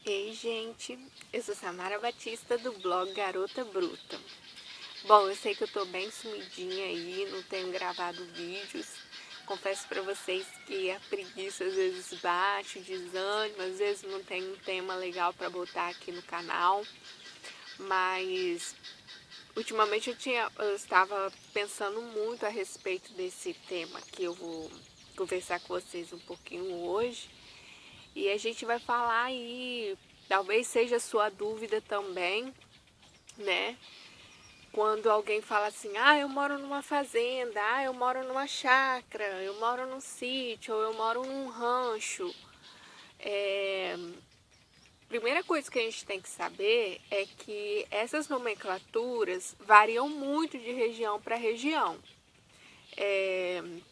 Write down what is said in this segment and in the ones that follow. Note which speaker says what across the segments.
Speaker 1: Ei, gente, eu sou Samara Batista do blog Garota Bruta. Bom, eu sei que eu tô bem sumidinha aí, não tenho gravado vídeos. Confesso pra vocês que a preguiça às vezes bate, o desânimo, às vezes não tem um tema legal pra botar aqui no canal. Mas ultimamente eu estava pensando muito a respeito desse tema que eu vou conversar com vocês um pouquinho hoje. E a gente vai falar aí, talvez seja sua dúvida também, né? Quando alguém fala assim, eu moro numa fazenda, eu moro numa chácara, eu moro num sítio, ou eu moro num rancho. Primeira coisa que a gente tem que saber é que essas nomenclaturas variam muito de região para região.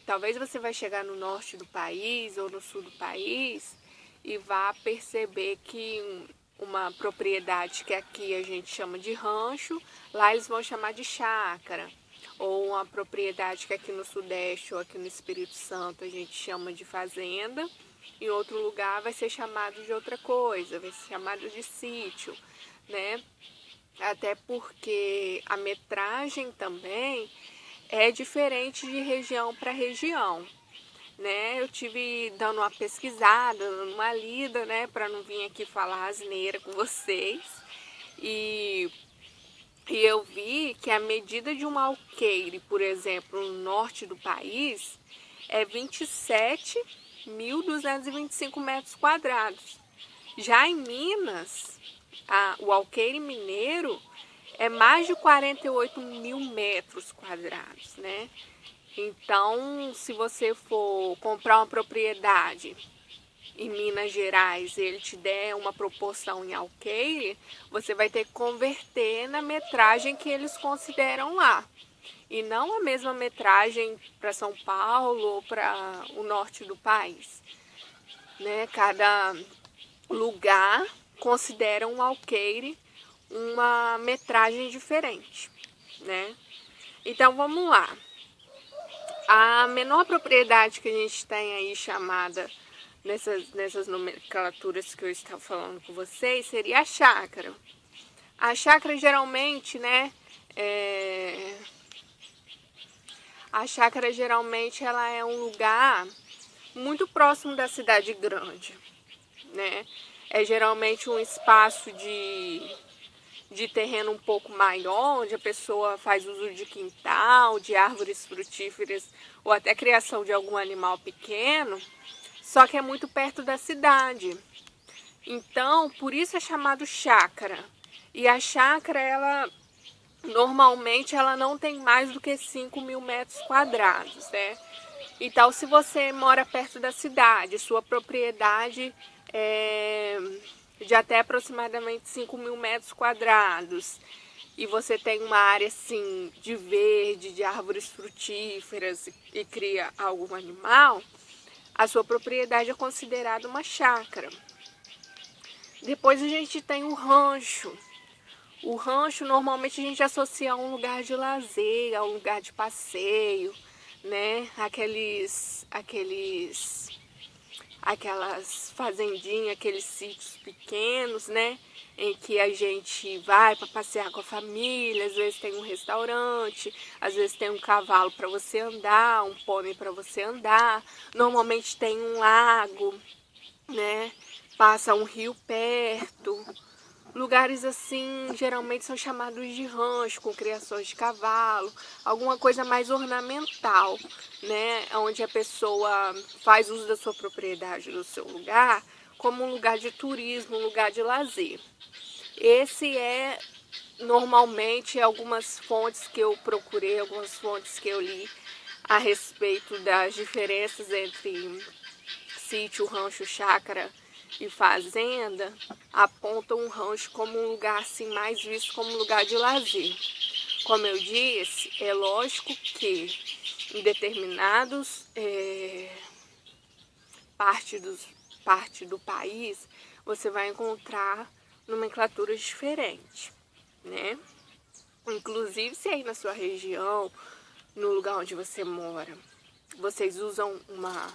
Speaker 1: Talvez você vai chegar no norte do país ou no sul do país e vá perceber que uma propriedade que aqui a gente chama de rancho, lá eles vão chamar de chácara. Ou uma propriedade que aqui no Sudeste ou aqui no Espírito Santo a gente chama de fazenda, em outro lugar vai ser chamado de outra coisa, vai ser chamado de sítio, né? Até porque a metragem também é diferente de região para região, né? Eu tive dando uma pesquisada, dando uma lida, né, para não vir aqui falar asneira com vocês. E, e eu vi que a medida de um alqueire, por exemplo, no norte do país, é 27.225 metros quadrados. Já em Minas, o alqueire mineiro é mais de 48 mil metros quadrados, né? Então, se você for comprar uma propriedade em Minas Gerais e ele te der uma proporção em alqueire, você vai ter que converter na metragem que eles consideram lá. E não a mesma metragem para São Paulo ou para o norte do país, né? Cada lugar considera um alqueire uma metragem diferente, né? Então vamos lá. A menor propriedade que a gente tem aí chamada nessas nomenclaturas que eu estava falando com vocês seria a chácara. A chácara geralmente, né? A chácara geralmente ela é um lugar muito próximo da cidade grande, né? É geralmente um espaço de terreno um pouco maior, onde a pessoa faz uso de quintal, de árvores frutíferas ou até criação de algum animal pequeno, só que é muito perto da cidade. Então, por isso é chamado chácara. E a chácara, ela normalmente ela não tem mais do que 5.000 metros quadrados, né? Então, se você mora perto da cidade, sua propriedade é de até aproximadamente 5.000 metros quadrados, e você tem uma área assim de verde, de árvores frutíferas e cria algum animal, a sua propriedade é considerada uma chácara. Depois a gente tem o rancho. O rancho normalmente a gente associa a um lugar de lazer, a um lugar de passeio, né? Aquelas fazendinhas, aqueles sítios pequenos, né? Em que a gente vai para passear com a família, às vezes tem um restaurante, às vezes tem um cavalo para você andar, um pônei para você andar. Normalmente tem um lago, né? Passa um rio perto. Lugares assim geralmente são chamados de rancho, com criações de cavalo, alguma coisa mais ornamental, né? Onde a pessoa faz uso da sua propriedade, do seu lugar, como um lugar de turismo, um lugar de lazer. Esse é normalmente algumas fontes que eu procurei, algumas fontes que eu li a respeito das diferenças entre sítio, rancho, chácara e fazenda, apontam um rancho como um lugar assim mais visto como um lugar de lazer. Como eu disse, é lógico que em determinados parte do país você vai encontrar nomenclaturas diferentes, né? Inclusive se aí na sua região, no lugar onde você mora, vocês usam uma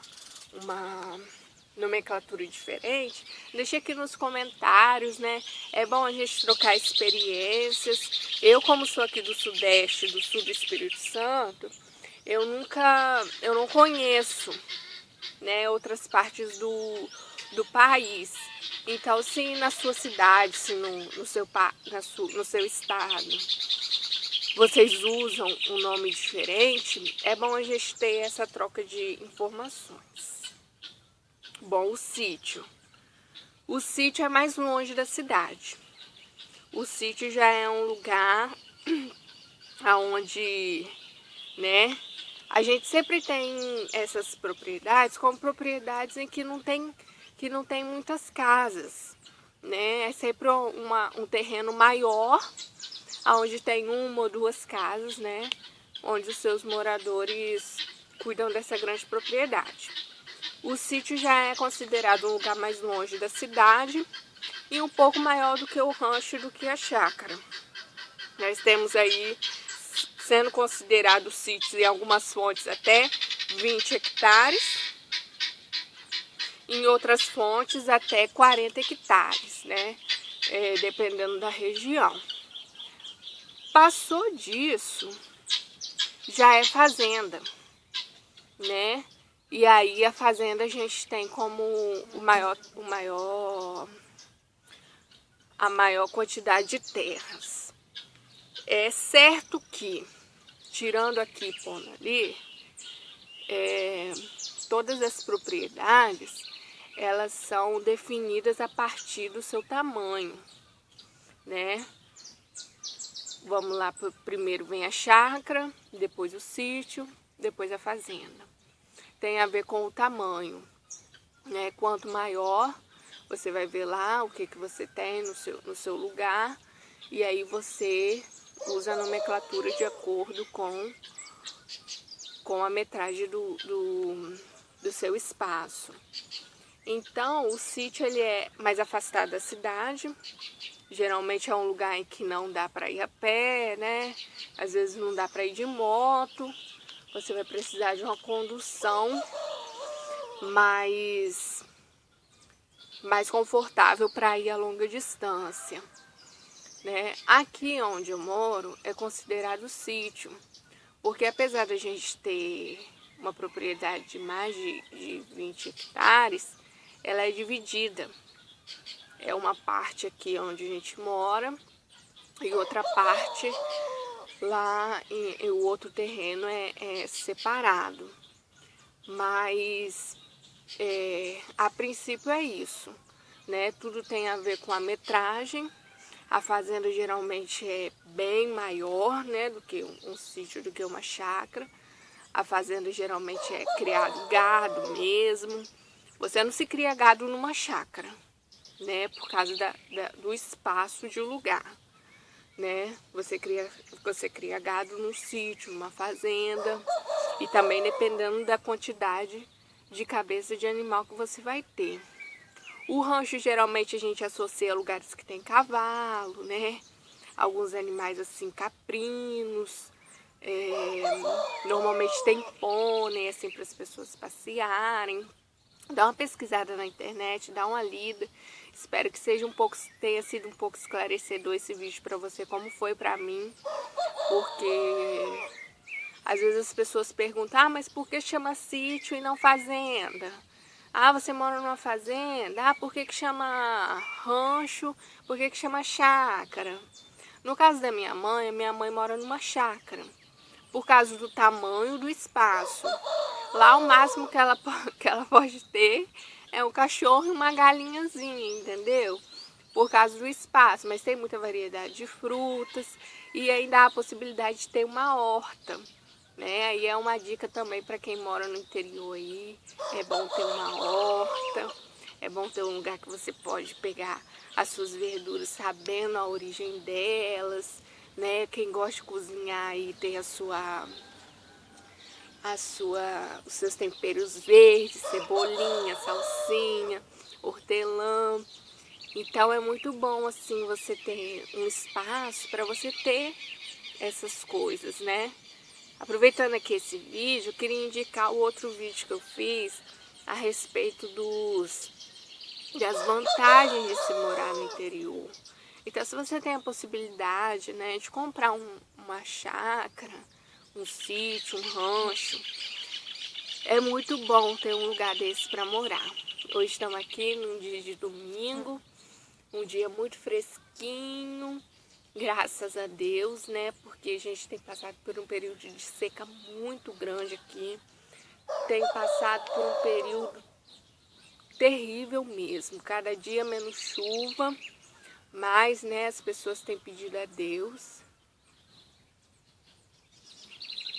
Speaker 1: nomenclatura diferente, deixa aqui nos comentários, né? É bom a gente trocar experiências. Eu, como sou aqui do Sudeste, do Sul do Espírito Santo, eu não conheço, né, outras partes do país. Então, se na sua cidade, se no seu estado, vocês usam um nome diferente, é bom a gente ter essa troca de informações. Bom, o sítio. O sítio é mais longe da cidade. O sítio já é um lugar onde, né, a gente sempre tem essas propriedades como propriedades em que não tem muitas casas, né? É sempre um terreno maior, onde tem uma ou duas casas, né? Onde os seus moradores cuidam dessa grande propriedade. O sítio já é considerado um lugar mais longe da cidade e um pouco maior do que o rancho e do que a chácara. Nós temos aí, sendo considerados sítios em algumas fontes, até 20 hectares, em outras fontes até 40 hectares, né? Dependendo da região. Passou disso, já é fazenda, né? E aí a fazenda a gente tem como a maior quantidade de terras. É certo que, tirando aqui e pondo ali, todas as propriedades, elas são definidas a partir do seu tamanho, né? Vamos lá, primeiro vem a chácara, depois o sítio, depois a fazenda. Tem a ver com o tamanho, né? Quanto maior, você vai ver lá o que você tem no seu lugar, e aí você usa a nomenclatura de acordo com a metragem do seu espaço. Então, o sítio ele é mais afastado da cidade, geralmente é um lugar em que não dá para ir a pé, né? Às vezes não dá para ir de moto. Você vai precisar de uma condução mais confortável para ir a longa distância, né? Aqui onde eu moro é considerado sítio, porque apesar da gente ter uma propriedade de mais de 20 hectares, ela é dividida. É uma parte aqui onde a gente mora e outra parte lá, e o outro terreno é separado, mas a princípio é isso, né? Tudo tem a ver com a metragem. A fazenda geralmente é bem maior, né, do que um sítio, do que uma chácara. A fazenda geralmente é criado gado mesmo. Você não se cria gado numa chácara, né, por causa do espaço de lugar. Né? Você cria gado num sítio, numa fazenda, e também dependendo da quantidade de cabeça de animal que você vai ter. O rancho geralmente a gente associa a lugares que tem cavalo, né? Alguns animais assim, caprinos, normalmente tem pônei assim para as pessoas passearem. Dá uma pesquisada na internet, dá uma lida. Espero que tenha sido um pouco esclarecedor esse vídeo para você, como foi para mim. Porque às vezes as pessoas perguntam, mas por que chama sítio e não fazenda? Você mora numa fazenda? Por que chama rancho? Por que chama chácara? No caso da minha mãe mora numa chácara. Por causa do tamanho do espaço. Lá o máximo que ela pode ter é um cachorro e uma galinhazinha, entendeu? Por causa do espaço, mas tem muita variedade de frutas e ainda há a possibilidade de ter uma horta, né? Aí é uma dica também para quem mora no interior aí, é bom ter uma horta, é bom ter um lugar que você pode pegar as suas verduras sabendo a origem delas, né? Quem gosta de cozinhar e ter os seus temperos verdes, cebolinha, salsinha, hortelã. Então é muito bom assim você ter um espaço para você ter essas coisas, né? Aproveitando aqui esse vídeo, eu queria indicar o outro vídeo que eu fiz a respeito das vantagens de se morar no interior. Então, se você tem a possibilidade, né, de comprar uma chácara, um sítio, um rancho, é muito bom ter um lugar desse para morar. Hoje estamos aqui num dia de domingo, um dia muito fresquinho, graças a Deus, né? Porque a gente tem passado por um período de seca muito grande aqui. Tem passado por um período terrível mesmo. Cada dia menos chuva, mas, né, as pessoas têm pedido a Deus